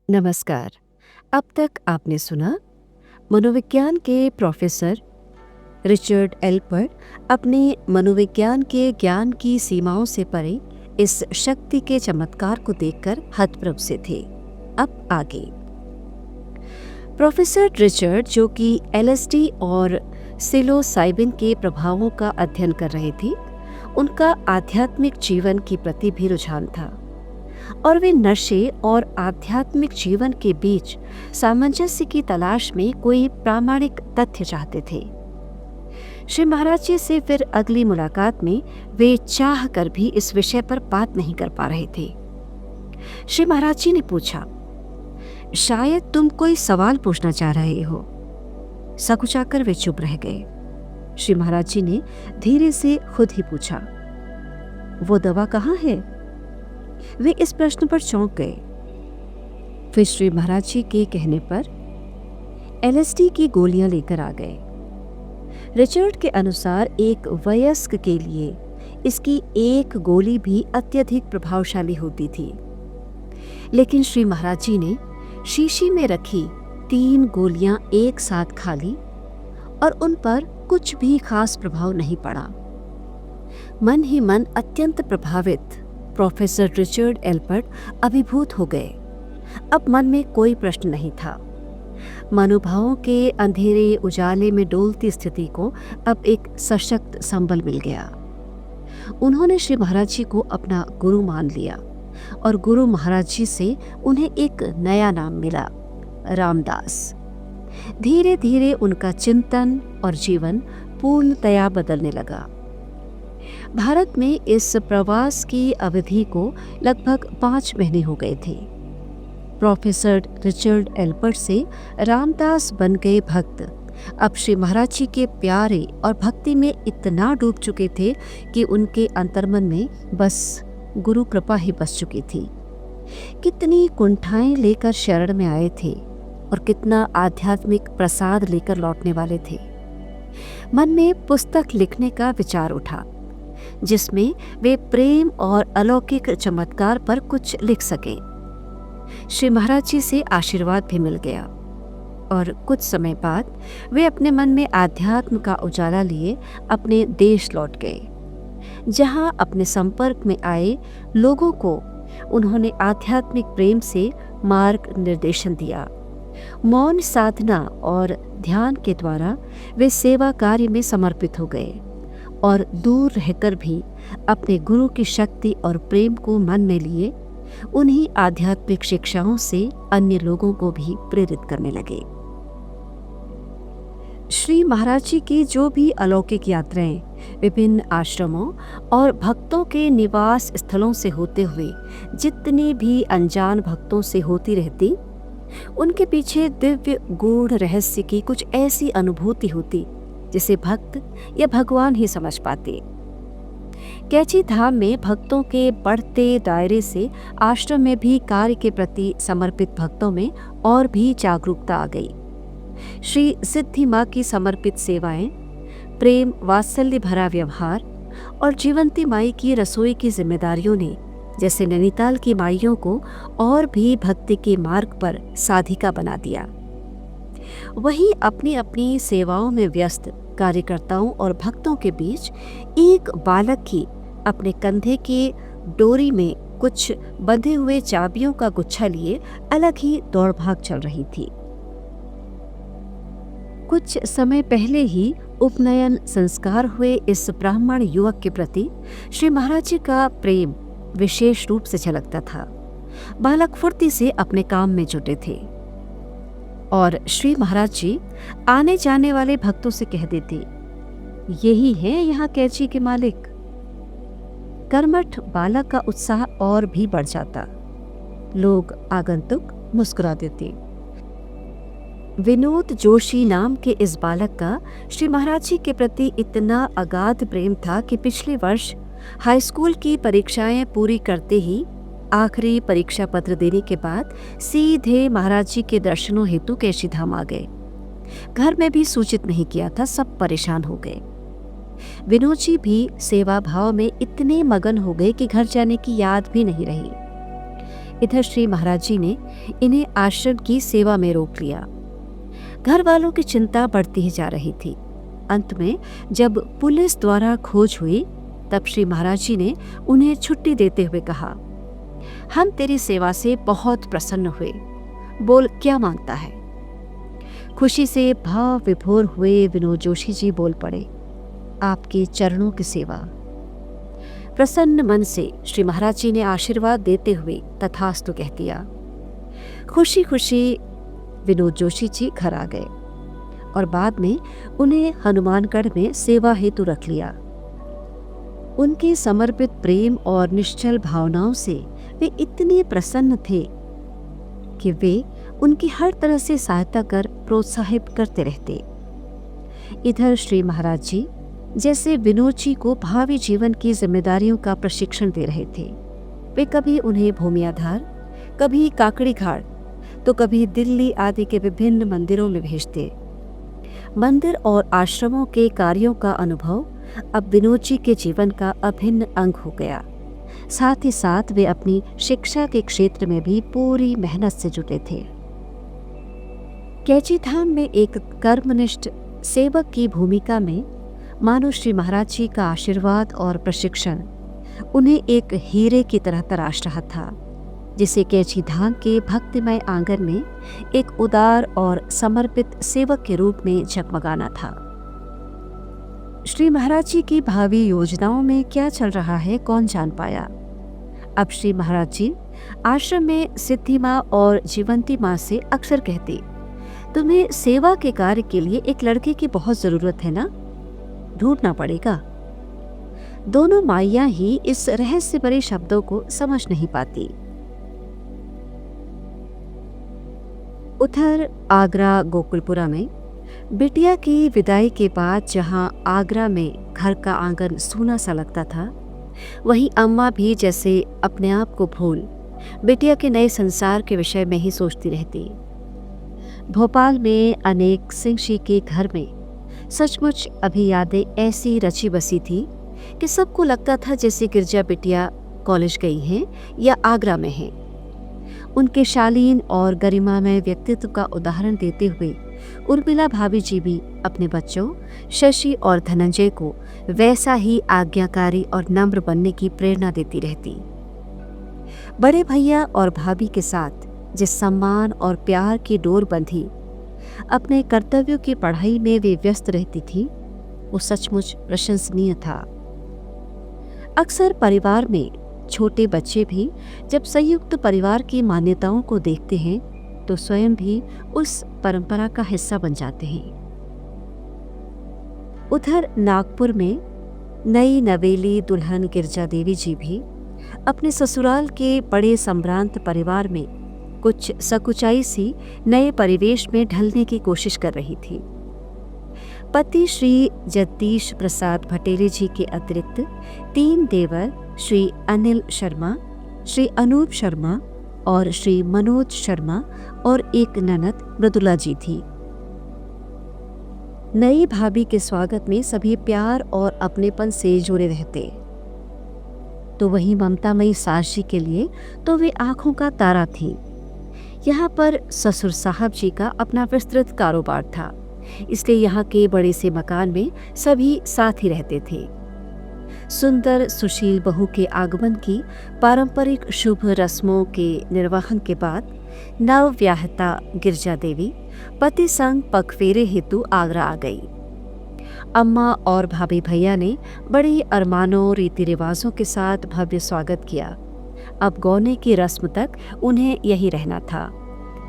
नमस्कार। अब तक आपने सुना मनोविज्ञान के प्रोफेसर रिचर्ड एल्पर्ट अपने मनोविज्ञान के ज्ञान की सीमाओं से परे इस शक्ति के चमत्कार को देखकर हतप्रभ से थे। अब आगे प्रोफेसर रिचर्ड, जो कि एलएसडी और सिलोसाइबिन के प्रभावों का अध्ययन कर रहे थे, उनका आध्यात्मिक जीवन के प्रति भी रुझान था और वे नशे और आध्यात्मिक जीवन के बीच सामंजस्य की तलाश में कोई प्रामाणिक तथ्य चाहते थे। श्री महाराज जी से फिर अगली मुलाकात में वे चाह कर भी इस विषय पर बात नहीं कर पा रहे थे। श्री महाराज जी ने पूछा, शायद तुम कोई सवाल पूछना चाह रहे हो। सकुचाकर वे चुप रह गए। श्री महाराज जी ने धीरे से खुद ही पूछा, वो दवा कहाँ है? वे इस प्रश्न पर चौंक गए। फिर श्री महाराज जी के कहने पर एलएसडी की गोलियां लेकर आ गए। रिचर्ड के अनुसार एक वयस्क के लिए इसकी एक गोली भी अत्यधिक प्रभावशाली होती थी, लेकिन श्री महाराज जी ने शीशी में रखी 3 गोलियां एक साथ खा ली और उन पर कुछ भी खास प्रभाव नहीं पड़ा। मन ही मन अत्यंत प्रभावित प्रोफेसर रिचर्ड एल्पर्ट अभिभूत हो गए। अब मन में कोई प्रश्न नहीं था। मनोभावों के अंधेरे उजाले में डोलती स्थिति को अब एक सशक्त संबल मिल गया। उन्होंने श्री महाराज जी को अपना गुरु मान लिया और गुरु महाराज जी से उन्हें एक नया नाम मिला, रामदास। धीरे धीरे उनका चिंतन और जीवन पूर्णतया बदलने लगा। भारत में इस प्रवास की अवधि को लगभग 5 महीने हो गए थे। प्रोफेसर रिचर्ड एल्पर्ट से रामदास बन गए भक्त अब श्री महाराज जी के प्यारे और भक्ति में इतना डूब चुके थे कि उनके अंतर्मन में बस गुरु कृपा ही बस चुकी थी। कितनी कुंठाएं लेकर शरण में आए थे और कितना आध्यात्मिक प्रसाद लेकर लौटने वाले थे। मन में पुस्तक लिखने का विचार उठा, जिसमें वे प्रेम और अलौकिक चमत्कार पर कुछ लिख सके। श्री महाराज जी से आशीर्वाद भी मिल गया और कुछ समय बाद वे अपने मन में आध्यात्म का उजाला लिए अपने देश लौट गए, जहां अपने संपर्क में आए लोगों को उन्होंने आध्यात्मिक प्रेम से मार्ग निर्देशन दिया। मौन साधना और ध्यान के द्वारा वे सेवा कार्य में समर्पित हो गए और दूर रहकर भी अपने गुरु की शक्ति और प्रेम को मन में लिए उन्हीं आध्यात्मिक शिक्षाओं से अन्य लोगों को भी प्रेरित करने लगे। श्री महाराज जी की जो भी अलौकिक यात्राएं विभिन्न आश्रमों और भक्तों के निवास स्थलों से होते हुए जितनी भी अनजान भक्तों से होती रहती, उनके पीछे दिव्य गूढ़ रहस्य की कुछ ऐसी अनुभूति होती जिसे भक्त या भगवान ही समझ पाते। कैची धाम में भक्तों के बढ़ते दायरे से आश्रम में भी कार्य के प्रति समर्पित भक्तों में और भी जागरूकता आ गई। श्री सिद्धि माँ की समर्पित सेवाएं, प्रेम वात्सल्य भरा व्यवहार और जीवंती माई की रसोई की जिम्मेदारियों ने जैसे नैनीताल की माइयों को और भी भक्ति के मार्ग पर साधिका बना दिया। वहीं अपनी अपनी सेवाओं में व्यस्त कार्यकर्ताओं और भक्तों के बीच एक बालक की अपने कंधे के डोरी में कुछ बंधे हुए चाबियों का गुच्छा लिए अलग ही दौड़ भाग चल रही थी। कुछ समय पहले ही उपनयन संस्कार हुए इस ब्राह्मण युवक के प्रति श्री महाराज जी का प्रेम विशेष रूप से झलकता था। बालक फुर्ती से अपने काम में जुटे थे और श्री महाराज जी आने जाने वाले भक्तों से कह देते, यही है यहाँ कैची के मालिक। कर्मठ बालक का उत्साह और भी बढ़ जाता। लोग आगंतुक मुस्कुरा देते। विनोद जोशी नाम के इस बालक का श्री महाराज जी के प्रति इतना अगाध प्रेम था कि पिछले वर्ष हाई स्कूल की परीक्षाएं पूरी करते ही आखिरी परीक्षा पत्र देने के बाद सीधे महाराज जी के दर्शनों हेतु कैची धाम आ गए। घर में भी सूचित नहीं किया था, सब परेशान हो गए। विनोद जी भी सेवा भाव में इतने मगन हो गए कि घर जाने की याद भी नहीं रही। इधर श्री महाराज जी ने इन्हें आश्रम की सेवा में रोक लिया। घर वालों की चिंता बढ़ती ही जा रही थी। अंत में जब पुलिस द्वारा खोज हुई तब श्री महाराज जी ने उन्हें छुट्टी देते हुए कहा, हम तेरी सेवा से बहुत प्रसन्न हुए, बोल क्या मांगता है। खुशी से भाव विभोर हुए विनोद जोशी जी बोल पड़े, आपके चरणों की सेवा। प्रसन्न मन से श्री महाराज जी ने आशीर्वाद देते हुए तथास्तु कह दिया। खुशी खुशी विनोद जोशी जी घर आ गए और बाद में उन्हें हनुमानगढ़ में सेवा हेतु रख लिया। उनके समर्पित प्रेम और निश्चल भावनाओं से वे इतने प्रसन्न थे कि वे उनकी हर तरह से सहायता कर प्रोत्साहित करते रहते। इधर श्री महाराज जी जैसे विनोद जी को भावी जीवन की जिम्मेदारियों का प्रशिक्षण दे रहे थे। वे कभी उन्हें भूमियाधार, कभी काकड़ी घाट, तो कभी दिल्ली आदि के विभिन्न मंदिरों में भेजते। मंदिर और आश्रमों के कार्यों का अनुभव अब विनोद जी के जीवन का अभिन्न अंग हो गया। साथ ही साथ वे अपनी शिक्षा के क्षेत्र में भी पूरी मेहनत से जुटे थे। कैची धाम में एक कर्मनिष्ठ सेवक की भूमिका में मानो श्री महाराज जी का आशीर्वाद और प्रशिक्षण उन्हें एक हीरे की तरह तराश रहा था, जिसे कैची धाम के भक्तिमय आंगन में एक उदार और समर्पित सेवक के रूप में जगमगाना था। श्री महाराज जी की भावी योजनाओं में क्या चल रहा है कौन जान पाया। अब श्री महाराज जी आश्रम में सिद्धि माँ और जीवंती माँ से अक्सर कहते, तुम्हें सेवा के कार्य के लिए एक लड़के की बहुत जरूरत है ना, ढूंढना पड़ेगा। दोनों माइयां ही इस रहस्य भरे शब्दों को समझ नहीं पाती। उधर आगरा गोकुलपुरा में बिटिया की विदाई के बाद जहां आगरा में घर का आंगन सूना सा लगता था, वहीं अम्मा भी जैसे अपने आप को भूल बिटिया के नए संसार के विषय में ही सोचती रहती। भोपाल में अनेक सिंह जी के घर में सचमुच अभी यादें ऐसी रची बसी थी कि सबको लगता था जैसे गिरजा बिटिया कॉलेज गई हैं या आगरा में हैं। उनके शालीन और गरिमामय व्यक्तित्व का उदाहरण देते हुए उर्मिला भाभी जी भी अपने बच्चों शशि और धनंजय को वैसा ही आज्ञाकारी और नम्र बनने की प्रेरणा देती रहती। बड़े भैया और भाभी के साथ जिस सम्मान और प्यार की डोर बंधी अपने कर्तव्यों की पढ़ाई में वे व्यस्त रहती थी, वो सचमुच प्रशंसनीय था। अक्सर परिवार में छोटे बच्चे भी जब संयुक्त परिवार की मान्यताओं को देखते हैं तो स्वयं भी उस परंपरा का हिस्सा बन जाते हैं। उधर नागपुर में नई नवेली दुल्हन गिरजा देवी जी भी अपने ससुराल के बड़े संभ्रांत परिवार में कुछ सकुचाई सी नए परिवेश में ढलने की कोशिश कर रही थी। पति श्री जगदीश प्रसाद भटेले जी के अतिरिक्त 3 देवर श्री अनिल शर्मा, श्री अनूप शर्मा और श्री मनोज शर्मा और एक ननद मृदुला जी थी। नई भाभी के स्वागत में सभी प्यार और अपनेपन से जुड़े रहते, तो वहीं ममतामयी सास जी के लिए तो वे आंखों का तारा थी। यहाँ पर ससुर साहब जी का अपना विस्तृत कारोबार था, इसलिए यहाँ के बड़े से मकान में सभी साथ ही रहते थे। सुंदर सुशील बहू के आगमन की पारंपरिक शुभ रस्मों के निर्वहन के बाद नव व्याहता गिरजा देवी पति संग पगफेरे हेतु आगरा आ गई। अम्मा और भाभी भैया ने बड़ी अरमानों रीति रिवाजों के साथ भव्य स्वागत किया। अब गौने की रस्म तक उन्हें यही रहना था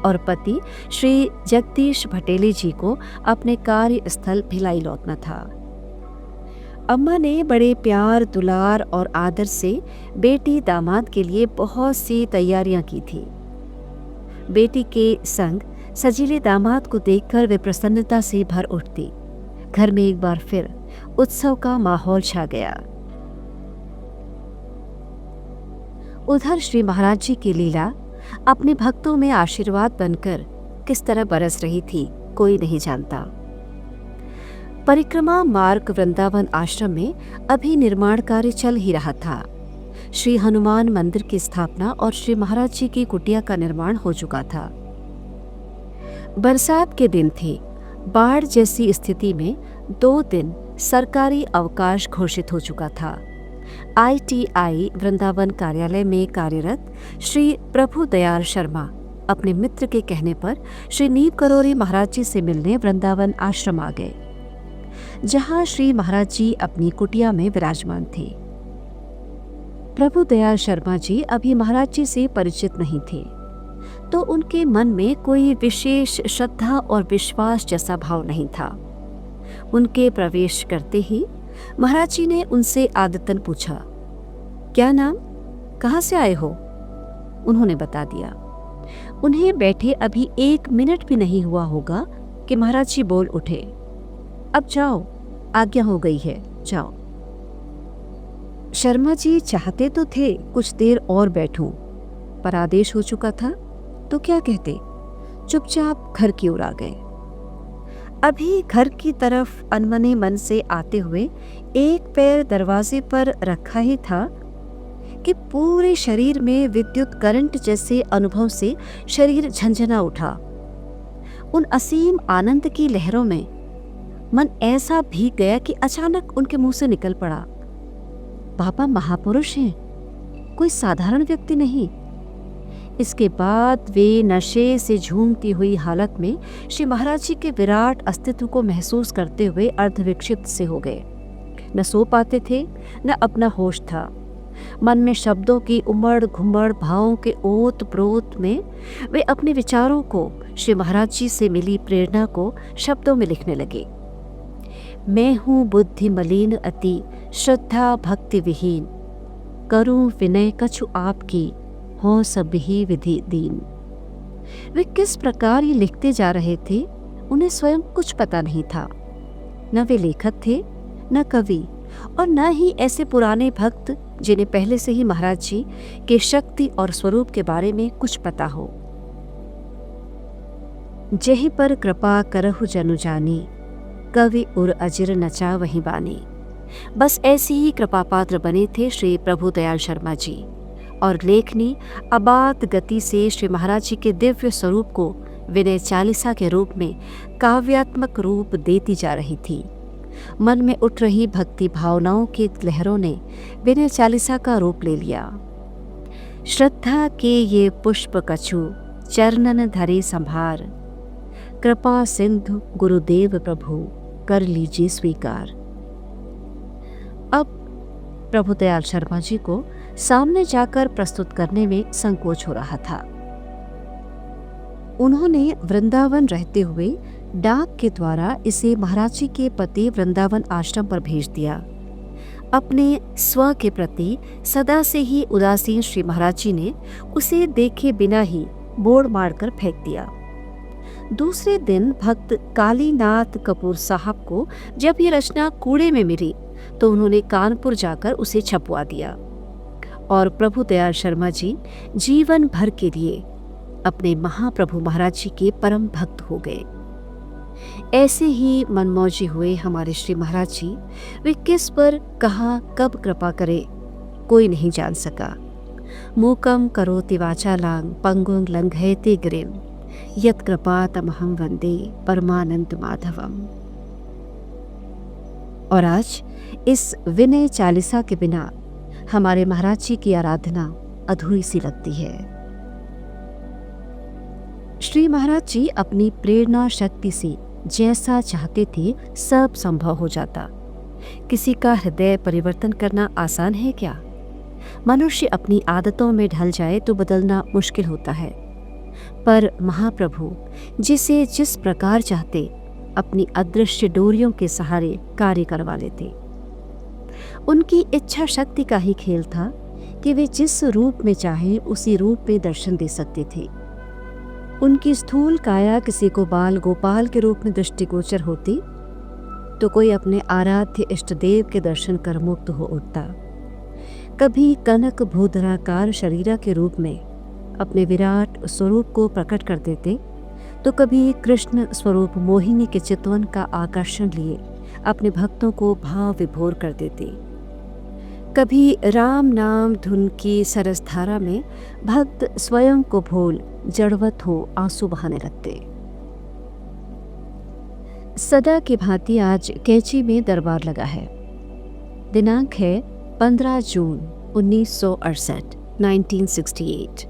और पति श्री जगदीश भटेले जी को अपने कार्यस्थल भिलाई लौटना था। अम्मा ने बड़े प्यार दुलार और आदर से बेटी दामाद के लिए बहुत सी तैयारियां की थी। बेटी के संग सजीले दामाद को देखकर वे प्रसन्नता से भर उठती। घर में एक बार फिर उत्सव का माहौल छा गया। उधर श्री महाराज जी की लीला अपने भक्तों में आशीर्वाद बनकर किस तरह बरस रही थी कोई नहीं जानता। परिक्रमा मार्ग वृंदावन आश्रम में अभी निर्माण कार्य चल ही रहा था। श्री हनुमान मंदिर की स्थापना और श्री महाराज जी की कुटिया का निर्माण हो चुका था। बरसात के दिन थे। बाढ़ जैसी स्थिति में 2 दिन सरकारी अवकाश घोषित हो चुका था। ITI वृंदावन कार्यालय में कार्यरत श्री प्रभु दयाल शर्मा अपने मित्र के कहने पर श्री नीम करोरी महाराज जी से मिलने वृंदावन आश्रम आ गए, जहां श्री महाराज जी अपनी कुटिया में विराजमान थे। प्रभु दयाल शर्मा जी अभी महाराज जी से परिचित नहीं थे, तो उनके मन में कोई विशेष श्रद्धा और विश्वास जैसा भाव नहीं था। उनके प्रवेश करते ही महाराज जी ने उनसे आदतन पूछा, क्या नाम, कहाँ से आए हो? उन्होंने बता दिया। उन्हें बैठे अभी 1 मिनट भी नहीं हुआ होगा कि महाराज जी बोल उठे, अब जाओ, आज्ञा हो गई है, जाओ। शर्मा जी चाहते तो थे कुछ देर और बैठूं, पर आदेश हो चुका था तो क्या कहते, चुपचाप घर की ओर आ गए। अभी घर की तरफ अनमने मन से आते हुए एक पैर दरवाजे पर रखा ही था कि पूरे शरीर में विद्युत करंट जैसे अनुभव से शरीर झंझना उठा। उन असीम आनंद की लहरों में मन ऐसा भीग गया कि अचानक उनके मुंह से निकल पड़ा, बाबा महापुरुष हैं, कोई साधारण व्यक्ति नहीं। इसके बाद वे नशे से झूमती हुई हालत में श्री महाराज जी के विराट अस्तित्व को महसूस करते हुए अर्धविक्षिप्त से हो गए। न सो पाते थे, न अपना होश था। मन में शब्दों की उमड़ घुमड़, भावों के ओत प्रोत में वे अपने विचारों को, श्री महाराज जी से मिली प्रेरणा को शब्दों में लिखने लगे। मैं हूँ बुद्धि मलिन अति, श्रद्धा भक्ति विहीन, करूँ विनय कछु आपकी, हो सब ही विधि दीन। वे किस प्रकार ये लिखते जा रहे थे, उन्हें स्वयं कुछ पता नहीं था। न वे लेखक थे, न कवि, और न ही ऐसे पुराने भक्त जिन्हें पहले से ही महाराज जी के शक्ति और स्वरूप के बारे में कुछ पता हो। जेहि पर कृपा करहु जनु जानी, कवि उर अजिर नचा वही बानी। बस ऐसे ही कृपा पात्र बने थे श्री प्रभु दयाल शर्मा जी, और लेखनी अबाध गति से श्री महाराज जी के दिव्य स्वरूप को विनय चालीसा के रूप में काव्यात्मक रूप देती जा रही थी। मन में उठ रही भक्ति भावनाओं की लहरों ने विनय चालीसा का रूप ले लिया। श्रद्धा के ये पुष्प कछु, चरणन धरे संभार, कृपा सिंधु गुरुदेव प्रभु, कर लीजिए स्वीकार। अब प्रभु दयाल शर्मा जी को सामने जाकर प्रस्तुत करने में संकोच हो रहा था। उन्होंने वृंदावन रहते हुए डाक के द्वारा इसे महाराज जी के पति वृंदावन आश्रम पर भेज दिया। अपने स्व के प्रति सदा से ही उदासीन श्री महाराज जी ने उसे देखे बिना ही बोर्ड मारकर फेंक दिया। दूसरे दिन भक्त कालीनाथ कपूर साहब को जब ये रचना कूड़े में मिली तो उन्होंने कानपुर जाकर उसे छपवा दिया, और प्रभु दयाल शर्मा जी जीवन भर के लिए अपने महाप्रभु महाराज जी के परम भक्त हो गए। ऐसे ही मनमौजी हुए हमारे श्री महाराज जी। वे किस पर कहाँ कब कृपा करे कोई नहीं जान सका। मूकम करोति वाचालांग पंगुंग लंघयते गिरिम, यत् कृपातमहं वंदे परमानंद माधवम। और आज इस विनय चालीसा के बिना हमारे महाराज जी की आराधना अधूरी सी लगती है। श्री महाराज जी अपनी प्रेरणा शक्ति से जैसा चाहते थे सब संभव हो जाता। किसी का हृदय परिवर्तन करना आसान है क्या? मनुष्य अपनी आदतों में ढल जाए तो बदलना मुश्किल होता है, पर महाप्रभु जिसे जिस प्रकार चाहते अपनी अदृश्य डोरियों के सहारे कार्य करवा लेते। उनकी इच्छा शक्ति का ही खेल था कि वे जिस रूप में चाहे उसी रूप में दर्शन दे सकते थे। उनकी स्थूल काया किसी को बाल गोपाल के रूप में दृष्टिगोचर होती तो कोई अपने आराध्य इष्टदेव के दर्शन कर मुक्त हो उठता। कभी कनक भूधराकार शरीरा के रूप में अपने विराट स्वरूप को प्रकट कर देते तो कभी कृष्ण स्वरूप मोहिनी के चितवन का आकर्षण लिए अपने भक्तों को भाव विभोर कर देते। कभी राम नाम धुन की सरसधारा में भक्त स्वयं को भूल जड़वत हो आंसू बहाने लगते। सदा की भांति आज कैंची में दरबार लगा है। दिनांक है 15 जून 1968 1968।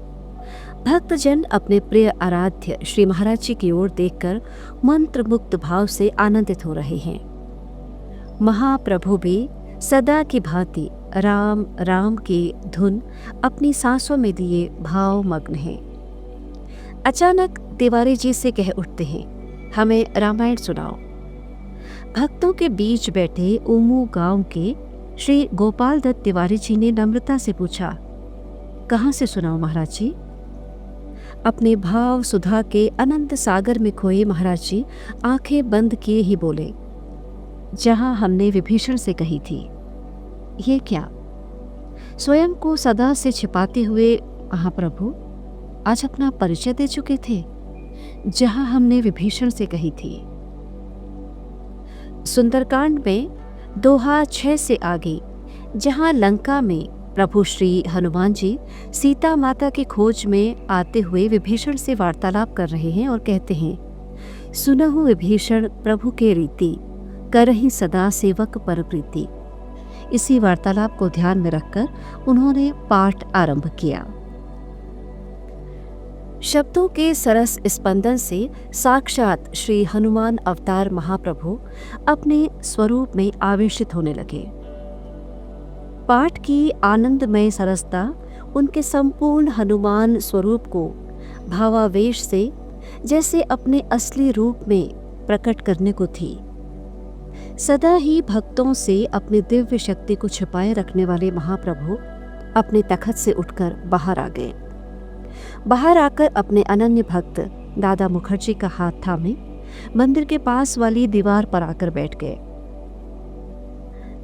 भक्तजन अपने प्रिय आराध्य श्री महाराज जी की ओर देखकर मंत्रमुग्ध भाव से आनंदित हो रहे हैं। महाप्रभु भी सदा की भांति राम राम की धुन अपनी सांसों में लिए भावमग्न हैं। अचानक तिवारी जी से कह उठते हैं, हमें रामायण सुनाओ। भक्तों के बीच बैठे उमू गांव के श्री गोपाल दत्त तिवारी जी ने नम्रता से पूछा, कहाँ से सुनाओ महाराज जी? अपने भाव सुधा के अनंत सागर में खोए महाराज जी आंखें बंद किए ही बोले, जहां हमने विभीषण से कही थी। ये क्या? स्वयं को सदा से छिपाते हुए महाप्रभु आज अपना परिचय दे चुके थे, जहां हमने विभीषण से कही थी। सुंदरकांड में दोहा 6 से आगे, जहां लंका में प्रभु श्री हनुमान जी सीता माता की खोज में आते हुए विभीषण से वार्तालाप कर रहे हैं और कहते हैं, सुनहु विभीषण प्रभु के रीति, करहि सदा सेवक पर प्रीति। इसी वार्तालाप को ध्यान में रखकर उन्होंने पाठ आरंभ किया। शब्दों के सरस स्पंदन से साक्षात श्री हनुमान अवतार महाप्रभु अपने स्वरूप में आवेशित होने लगे। पाठ की आनंदमय सरसता उनके संपूर्ण हनुमान स्वरूप को भावावेश से जैसे अपने असली रूप में प्रकट करने को थी। सदा ही भक्तों से अपनी दिव्य शक्ति को छिपाए रखने वाले महाप्रभु अपने तखत से उठकर बाहर आ गए। बाहर आकर अपने अनन्य भक्त दादा मुखर्जी का हाथ थामे मंदिर के पास वाली दीवार पर आकर बैठ गए।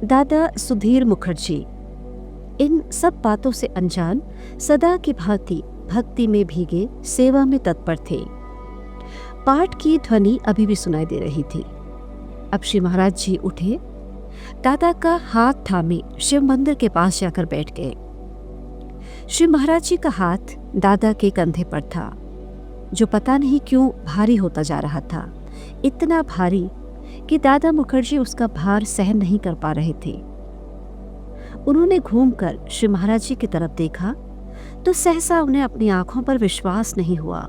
दादा सुधीर मुखर्जी इन सब बातों से अनजान सदा की भांति भक्ति में भीगे सेवा में तत्पर थे। पाठ की ध्वनि अभी भी सुनाई दे रही थी। अब श्री महाराज जी उठे, दादा का हाथ थामे शिव मंदिर के पास जाकर बैठ गए। श्री महाराज जी का हाथ दादा के कंधे पर था, जो पता नहीं क्यों भारी होता जा रहा था, इतना भारी कि दादा मुखर्जी उसका भार सहन नहीं कर पा रहे थे। उन्होंने घूमकर श्री महाराज जी की तरफ देखा तो सहसा उन्हें अपनी आंखों पर विश्वास नहीं हुआ।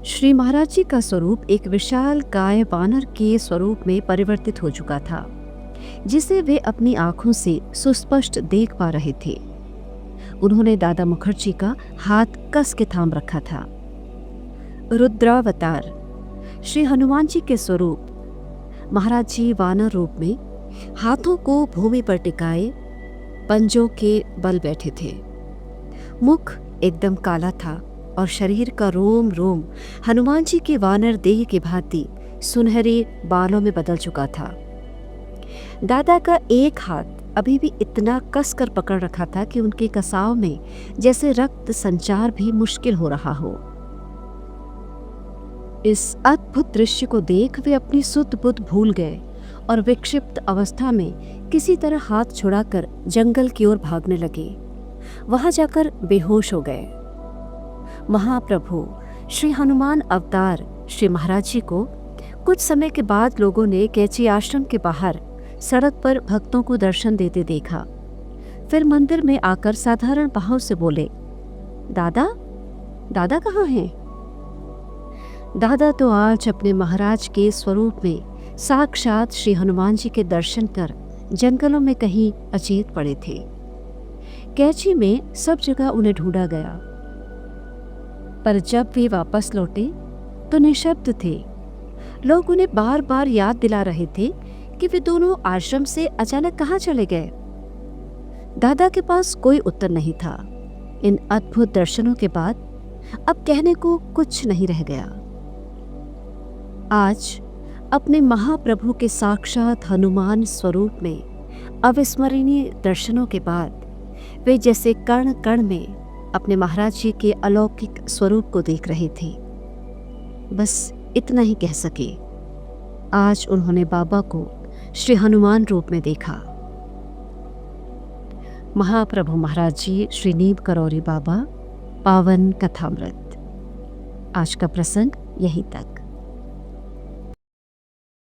श्री महाराज जी का स्वरूप एक विशाल काय वानर के स्वरूप में परिवर्तित हो चुका था, जिसे वे अपनी आंखों से सुस्पष्ट देख पा रहे थे। उन्होंने दादा मुखर्जी का हाथ कस के थाम रखा था। रुद्रावतार श्री हनुमान जी के स्वरूप महाराज जी वानर रूप में हाथों को भूमि पर टिकाए पंजों के बल बैठे थे। मुख एकदम काला था और शरीर का रोम रोम हनुमान जी के वानर देह की भांति सुनहरे बालों में बदल चुका था। दादा का एक हाथ अभी भी इतना कसकर पकड़ रखा था कि उनके कसाव में जैसे रक्त संचार भी मुश्किल हो रहा हो। इस अद्भुत दृश्य को देख वे अपनी सुध बुध भूल गए और विक्षिप्त अवस्था में किसी तरह हाथ छुड़ाकर जंगल की ओर भागने लगे। वहां जाकर बेहोश हो गए। महाप्रभु श्री हनुमान अवतार श्री महाराज जी को कुछ समय के बाद लोगों ने कैची आश्रम के बाहर सड़क पर भक्तों को दर्शन देते देखा। फिर मंदिर में आकर साधारण भाव से बोले, दादा, दादा कहाँ हैं? दादा तो आज अपने महाराज के स्वरूप में साक्षात श्री हनुमान जी के दर्शन कर जंगलों में कहीं अचेत पड़े थे। कैची में सब जगह उन्हें ढूंढा गया, पर जब वे वापस लौटे तो निशब्द थे। लोग उन्हें बार बार याद दिला रहे थे कि वे दोनों आश्रम से अचानक कहाँ चले गए। दादा के पास कोई उत्तर नहीं था। इन अद्भुत दर्शनों के बाद अब कहने को कुछ नहीं रह गया। आज अपने महाप्रभु के साक्षात हनुमान स्वरूप में अविस्मरणीय दर्शनों के बाद वे जैसे कण कण में अपने महाराज जी के अलौकिक स्वरूप को देख रहे थे। बस इतना ही कह सके। आज उन्होंने बाबा को श्री हनुमान रूप में देखा। महाप्रभु महाराज जी, श्री नीम करौरी बाबा, पावन कथामृत। आज का प्रसंग यहीं तक।